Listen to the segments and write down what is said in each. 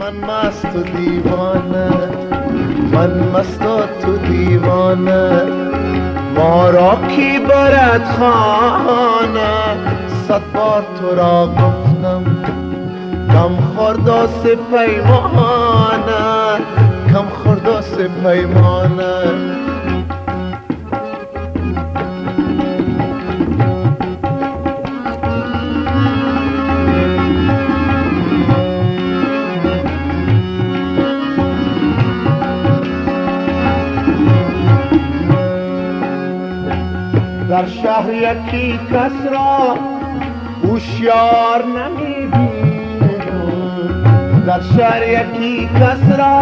من مست و دیوانه، من مست و تو دیوانه. ما را کی برد خانه، صد بار تو را گفتم کم خورد و سه پیمانه، کم خورد و سه پیمانه. در شهر یکی کس را هوشیار نمی‌بینم، در شهر یکی کس را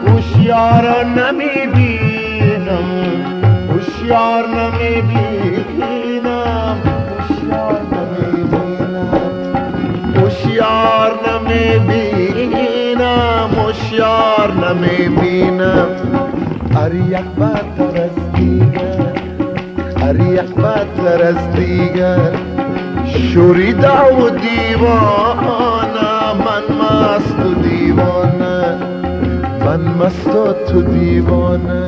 هوشیار نمی‌بینم، هوشیار نمی‌بینم، هوشیار نمی‌بینم، هوشیار نمی‌بینم. هر یک بدتر از دیگر، هر یک بدتر از دیگر شوریده و دیوانه. من مست و دیوانه، من مست و تو دیوانه،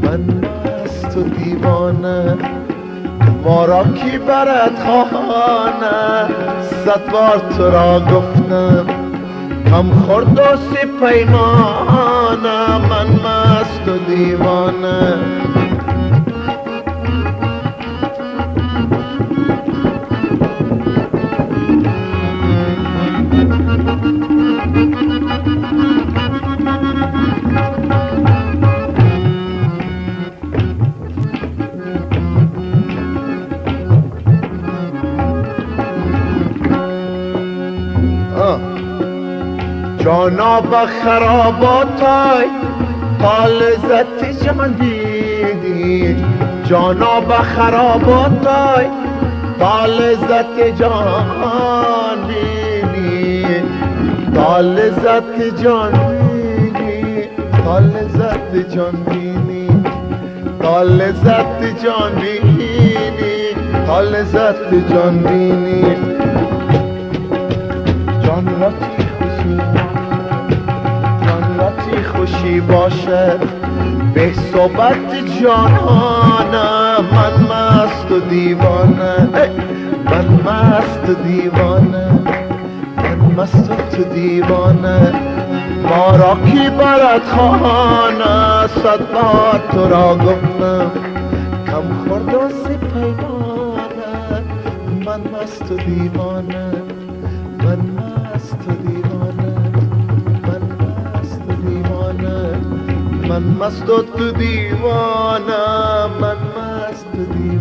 من مست و دیوانه. ما را کی برد خانه، صد بار تو را گفتم کم خورد و سه پیمانه. من مست و دیوانه. جانا به خراباتای تا لذت جان دیدی، جانا به خراباتای تا لذت جان دیدی، تا لذت جان دیدی، تا لذت جان دیدی، تا لذت جان دیدی، تا لذت جان دیدی. جان را چی خوشی باشد به صحبت جانانه. من مست و دیوانه، من مست و دیوانه، من مست و تو دیوانه. ما را کی برد خانه، صد بار تو را گفتم کم خورد و سه پیمانه. من مست و دیوانه، من مست و دیوانه، من مست و دیوانه، من مست و تو دیوانه، من مست و دیوانه.